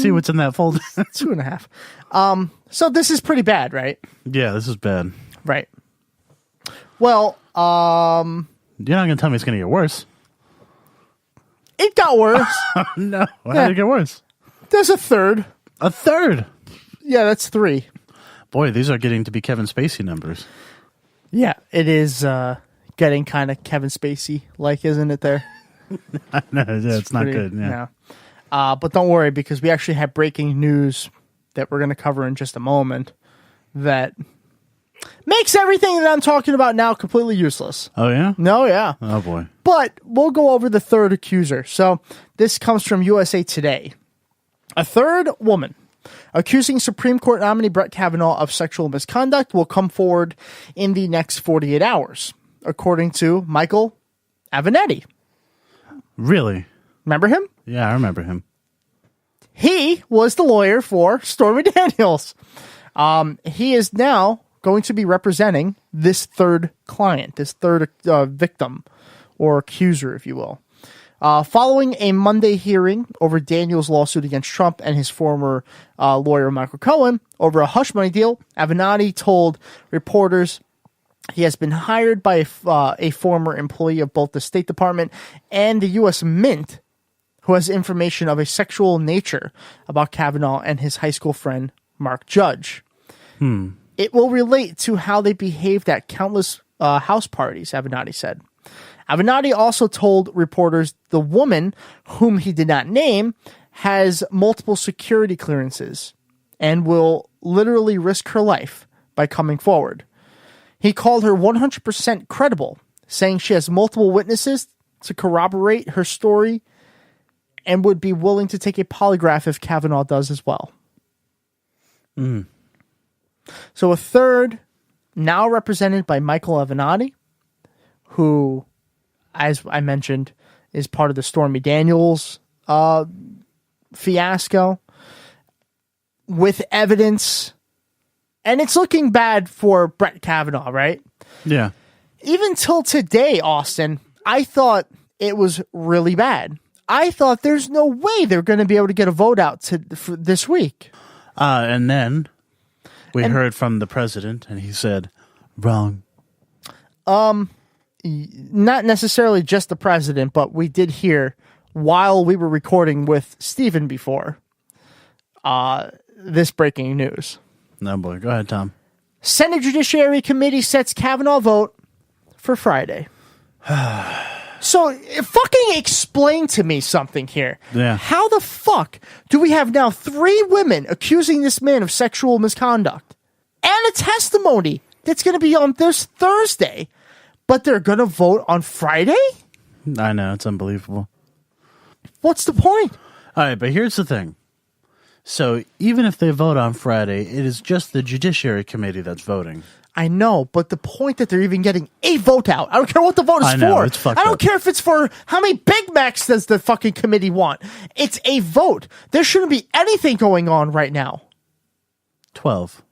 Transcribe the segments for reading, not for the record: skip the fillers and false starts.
see what's in that folder. 2.5. So this is pretty bad, right? Yeah, this is bad. Right. Well, you're not going to tell me it's going to get worse. It got worse. No. How did it get worse? There's a third. A third? Yeah, that's 3. Boy, these are getting to be Kevin Spacey numbers. Yeah, it is getting kind of Kevin Spacey-like, isn't it there? No, it's not good. Yeah. But don't worry, because we actually have breaking news that we're going to cover in just a moment that makes everything that I'm talking about now completely useless. Oh, yeah? No, yeah. Oh, boy. But we'll go over the third accuser. So this comes from USA Today. A third woman accusing Supreme Court nominee Brett Kavanaugh of sexual misconduct will come forward in the next 48 hours, according to Michael Avenatti. Really? Remember him? Yeah, I remember him. He was the lawyer for Stormy Daniels. He is now going to be representing this third client, this third victim or accuser, if you will. Following a Monday hearing over Daniels' lawsuit against Trump and his former lawyer, Michael Cohen, over a hush money deal, Avenatti told reporters he has been hired by a former employee of both the State Department and the U.S. Mint who has information of a sexual nature about Kavanaugh and his high school friend, Mark Judge. It will relate to how they behaved at countless house parties, Avenatti said. Avenatti also told reporters the woman, whom he did not name, has multiple security clearances and will literally risk her life by coming forward. He called her 100% credible, saying she has multiple witnesses to corroborate her story and would be willing to take a polygraph if Kavanaugh does as well. So a third, now represented by Michael Avenatti, who, as I mentioned, is part of the Stormy Daniels fiasco, with evidence. And it's looking bad for Brett Kavanaugh, right? Yeah. Even till today, Austin, I thought it was really bad. I thought there's no way they're going to be able to get a vote out for this week. And then we heard from the president, and he said, wrong. Not necessarily just the president, but we did hear while we were recording with Steven before this breaking news. No, boy. Go ahead, Tom. Senate Judiciary Committee sets Kavanaugh vote for Friday. So, fucking explain to me something here. Yeah. How the fuck do we have now 3 women accusing this man of sexual misconduct and a testimony that's going to be on this Thursday, but they're going to vote on Friday? I know. It's unbelievable. What's the point? All right, but here's the thing. So even if they vote on Friday, it is just the Judiciary Committee that's voting. I know, but the point that they're even getting a vote out. I don't care what the vote is for. It's fucked I don't up. care if it's for how many Big Macs does the fucking committee want. It's a vote. There shouldn't be anything going on right now. 12.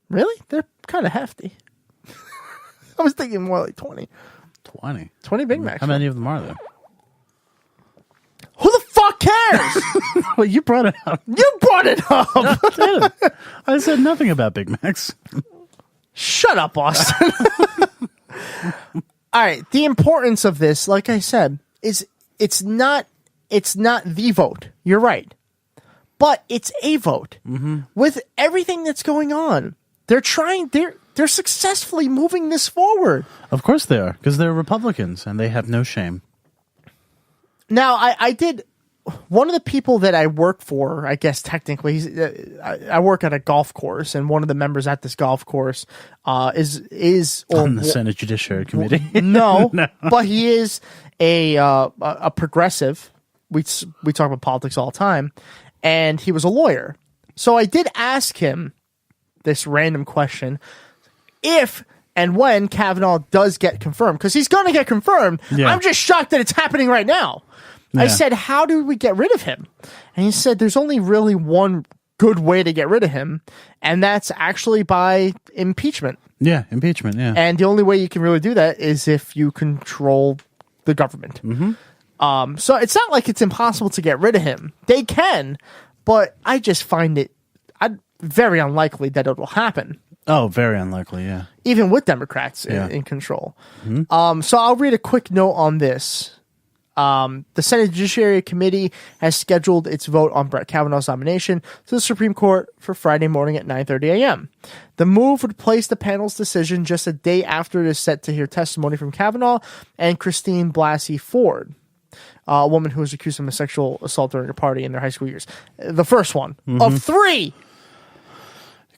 Really? They're kind of hefty. I was thinking more like 20. 20? 20 Big Macs. How many of them are there? Who the fuck cares? Well, you brought it up. You brought it up. Dude, I said nothing about Big Macs. Shut up, Austin. All right. The importance of this, like I said, is it's not the vote. You're right. But it's a vote. Mm-hmm. With everything that's going on. They're successfully moving this forward. Of course they are, because they're Republicans and they have no shame. Now, I did. One of the people that I work for, I guess technically, I work at a golf course, and one of the members at this golf course is on the Senate Judiciary Committee. No, but he is a progressive. We talk about politics all the time, and he was a lawyer. So I did ask him this random question: if and when Kavanaugh does get confirmed, because he's going to get confirmed. Yeah. I'm just shocked that it's happening right now. Yeah. I said, how do we get rid of him? And he said, there's only really one good way to get rid of him, and that's actually by impeachment. Yeah, impeachment, yeah. And the only way you can really do that is if you control the government. Mm-hmm. So it's not like it's impossible to get rid of him. They can, but I just find it very unlikely that it will happen. Oh, very unlikely, yeah. Even with Democrats in control. Mm-hmm. So I'll read a quick note on this. The Senate Judiciary Committee has scheduled its vote on Brett Kavanaugh's nomination to the Supreme Court for Friday morning at 9:30 a.m. The move would place the panel's decision just a day after it is set to hear testimony from Kavanaugh and Christine Blasey Ford, a woman who was accused of a sexual assault during a party in their high school years. The first one of three.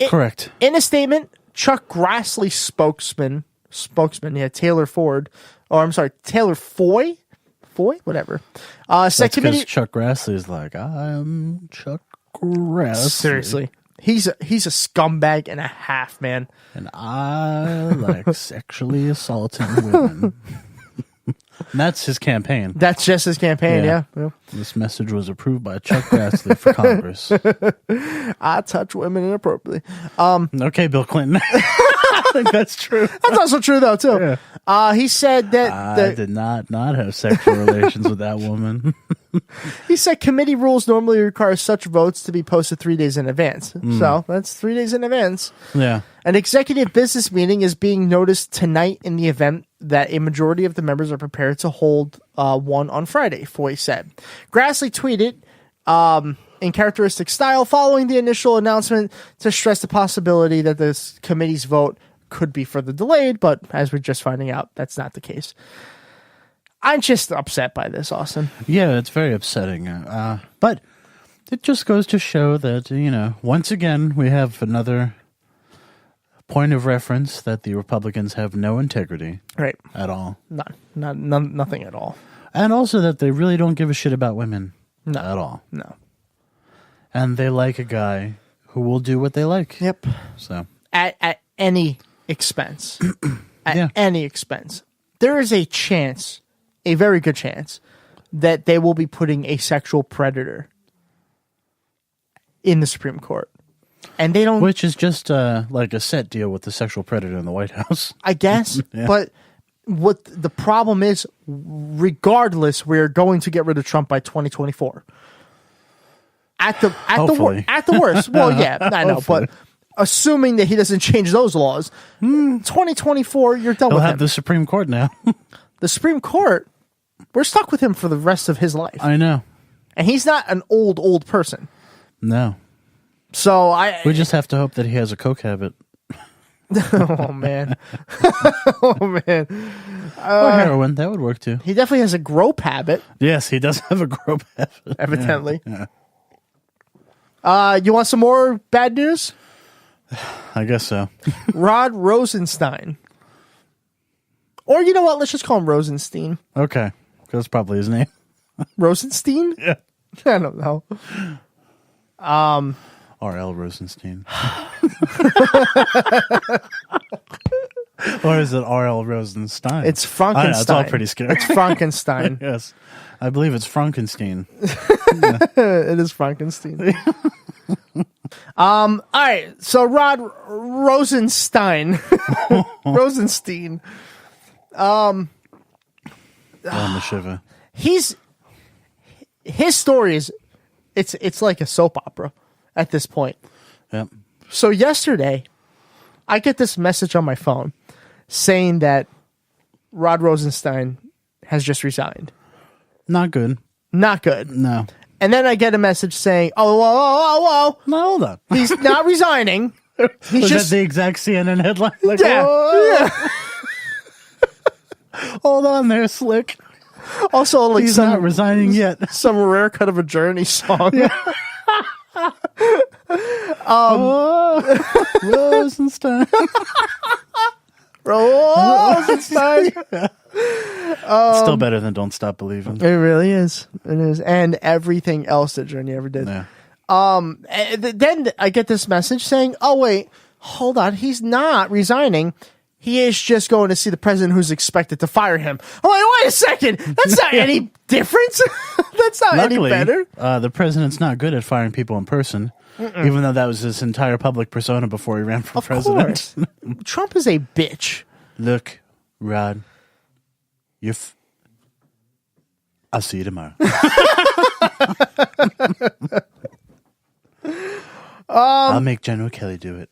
Correct. In a statement, Chuck Grassley spokesman, Taylor Foy, whatever. Said committee. Chuck Grassley is like, I'm Chuck Grassley. Seriously, he's a scumbag and a half, man. And I like sexually assaulting women. And that's his campaign. That's just his campaign, yeah. This message was approved by Chuck Grassley for Congress. I touch women inappropriately. Okay, Bill Clinton. I think that's true. That's also true, though, too. Yeah. He said that... I did not have sexual relations with that woman. He said committee rules normally require such votes to be posted 3 days in advance. So that's 3 days in advance. Yeah. An executive business meeting is being noticed tonight in the event that a majority of the members are prepared to hold one on Friday, Foy said. Grassley tweeted in characteristic style following the initial announcement to stress the possibility that this committee's vote could be further delayed, but as we're just finding out, that's not the case. I'm just upset by this, Austin. Yeah, it's very upsetting. But it just goes to show that, once again, we have another point of reference that the Republicans have no integrity. Right. At all. Nothing at all. And also that they really don't give a shit about women. No. At all. No. And they like a guy who will do what they like. Yep. So At any expense. Yeah. Any expense. There is a chance, a very good chance, that they will be putting a sexual predator in the Supreme Court. And they don't... Which is just like a set deal with the sexual predator in the White House. I guess. Yeah. But what the problem is, regardless, we're going to get rid of Trump by 2024. At the worst. Well, yeah, I know, Hopefully. but assuming that he doesn't change those laws, 2024, you're done He'll with have him. the Supreme Court now. The Supreme Court, we're stuck with him for the rest of his life. I know. And he's not an old person. No. So We just have to hope that he has a coke habit. oh man. Oh man. Or heroin. That would work too. He definitely has a grope habit, Yes, he does have a grope habit. evidently. Yeah. You want some more bad news? I guess so. Rod Rosenstein. Or you know what? Let's just call him Rosenstein. Okay. That's probably his name. Rosenstein? Yeah. I don't know. R.L. Rosenstein. Or is it R.L. Rosenstein? It's Frankenstein. I know, it's all pretty scary. It's Frankenstein. Yes. I believe it's Frankenstein. It is Frankenstein. All right. So Rod Rosenstein. Rosenstein. Oh, Shiva. His story is it's like a soap opera at this point. Yep. So yesterday, I get this message on my phone saying that Rod Rosenstein has just resigned. Not good. Not good. No. And then I get a message saying, whoa. No, hold on. He's not resigning. He's Was just that the exact CNN headline? Like, yeah. whoa. Yeah. Hold on there, Slick. Also, like He's not resigning yet. some rare cut of a Journey song. Rosenstein. Rosenstein. Still better than Don't Stop Believing. It really is. It is. And everything else that Journey ever did. Yeah. Then I get this message saying, oh, wait, hold on. He's not resigning. He is just going to see the president who's expected to fire him. I'm like, wait a second. That's not any difference. That's not Luckily, any better. The president's not good at firing people in person, even though that was his entire public persona before he ran for president. Of course. Trump is a bitch. Look, Rod, I'll see you tomorrow. I'll make General Kelly do it.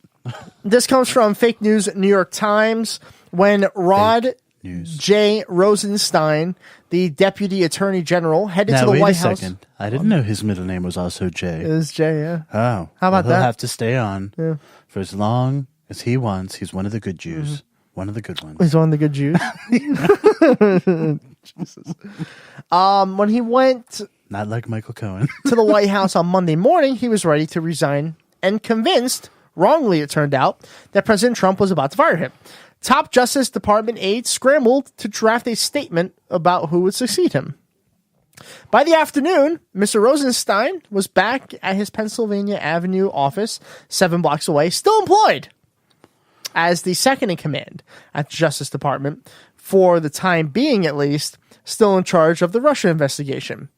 This comes from Fake News New York Times. When Rod J. Rosenstein, the Deputy Attorney General, headed to the White House. Wait a second. I didn't know his middle name was also Jay. It is Jay, yeah. Oh. How about he'll that? have to stay on for as long as he wants. He's one of the good Jews. Mm-hmm. One of the good ones. He's one of the good Jews. Jesus. When he went Not like Michael Cohen. to the White House on Monday morning, he was ready to resign and convinced, wrongly it turned out, that President Trump was about to fire him. Top Justice Department aides scrambled to draft a statement about who would succeed him. By the afternoon, Mr. Rosenstein was back at his Pennsylvania Avenue office, 7 blocks away, still employed as the second in command at the Justice Department, for the time being at least, still in charge of the Russia investigation.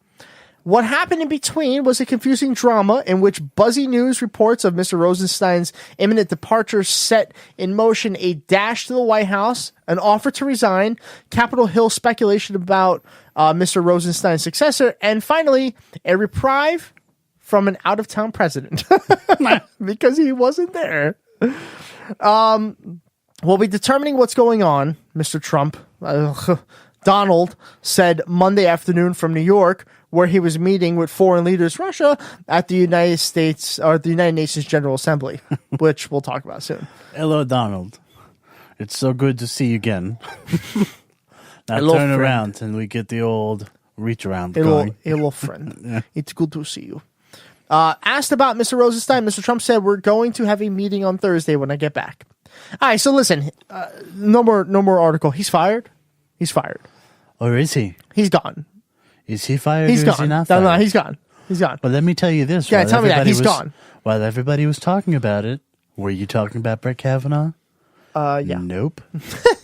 What happened in between was a confusing drama in which buzzy news reports of Mr. Rosenstein's imminent departure set in motion a dash to the White House, an offer to resign, Capitol Hill speculation about Mr. Rosenstein's successor, and finally, a reprieve from an out-of-town president because he wasn't there. We'll be determining what's going on, Mr. Trump. Donald said Monday afternoon from New York, where he was meeting with foreign leaders, Russia, at the United States or the United Nations General Assembly, which we'll talk about soon. Hello, Donald. It's so good to see you again. Now Hello, turn friend. around and we get the old reach around going. Hello, friend. It's good to see you. Asked about Mr. Rosenstein, Mr. Trump said, we're going to have a meeting on Thursday when I get back. All right, so listen, no more article. He's fired. He's fired. Or is he? He's gone. Is he fired He's or gone. is he not fired? No, he's gone. He's gone. But let me tell you this. Yeah, while tell me that. everybody He's was- gone. While everybody was talking about it, were you talking about Brett Kavanaugh? Yeah. Nope.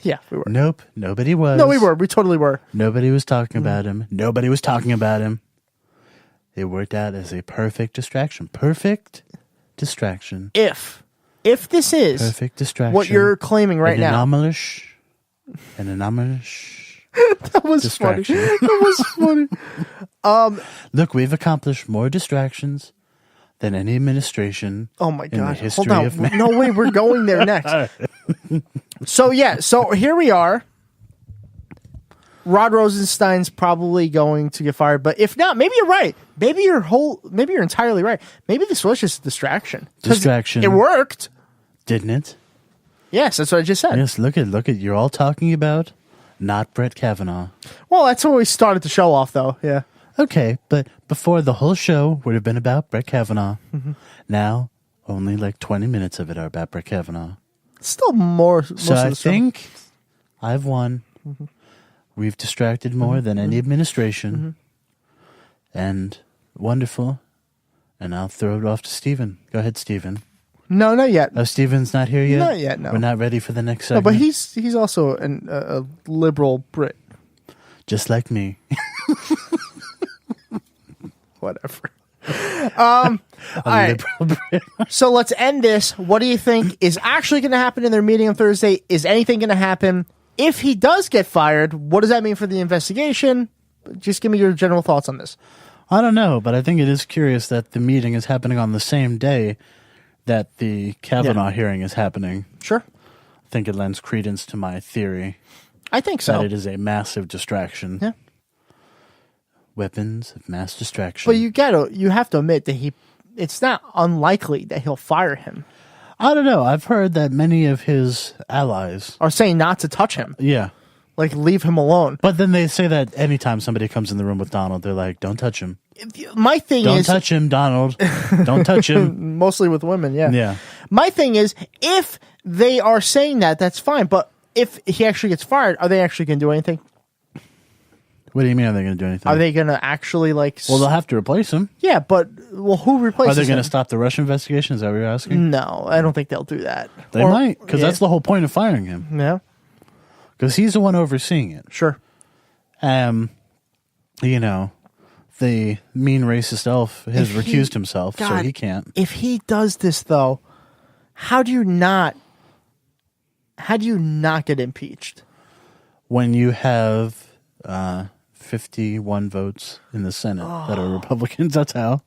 Yeah, we were. Nope. Nobody was. No, we were. We totally were. Nobody was talking about him. Nobody was talking about him. It worked out as a perfect distraction. Perfect distraction. If this is Perfect distraction. what you're claiming right an now. anomalous. An anomalous That was distraction. funny. That was funny. Look, we've accomplished more distractions than any administration. Oh my in the God. history Hold on. of man. No, wait, we're going there next. So here we are. Rod Rosenstein's probably going to get fired, but if not, maybe you're right. Maybe you're entirely right. Maybe this was just a distraction. 'Cause Distraction. It worked. Didn't it? Yes, that's what I just said. Yes, look at you're all talking about not Brett Kavanaugh. Well, that's what we started the show off, though. Yeah. Okay, but before the whole show would have been about Brett Kavanaugh. Mm-hmm. Now, only like 20 minutes of it are about Brett Kavanaugh. Still more. Most So of I the show. think I've won. Mm-hmm. We've distracted more than any administration. Mm-hmm. And wonderful. And I'll throw it off to Steven. Go ahead, Steven. No, not yet. Oh, Steven's not here yet? Not yet, no. We're not ready for the next No, segment? but he's also a liberal Brit. Just like me. Whatever. All right. Liberal Brit. So let's end this. What do you think is actually going to happen in their meeting on Thursday? Is anything going to happen? If he does get fired, what does that mean for the investigation? Just give me your general thoughts on this. I don't know, but I think it is curious that the meeting is happening on the same day that the Kavanaugh hearing is happening. Sure. I think it lends credence to my theory I think that so. it is a massive distraction. Yeah. Weapons of mass distraction. But you have to admit that it's not unlikely that he'll fire him. I don't know. I've heard that many of his allies. Or saying not to touch him. Yeah. Like, leave him alone. But then they say that anytime somebody comes in the room with Donald, they're like, don't touch him. My thing Don't is... touch him, Donald. Don't touch him. Mostly with women, yeah. Yeah. My thing is, if they are saying that, that's fine. But if he actually gets fired, are they actually going to do anything? What do you mean, are they going to do anything? Are they going to actually, like... Well, they'll have to replace him. Yeah, but, well, who replaces Are they going him? to stop the Russia investigation? Is that what you're asking? No, I don't think they'll do that. They might, because yeah. that's the whole point of firing him. Yeah, Because he's the one overseeing it. sure. You know, the mean racist elf has If he- recused himself, so God, he can't. If he does this, though, how do you not get impeached? When you have 51 votes in the Senate that are Republicans. That's how.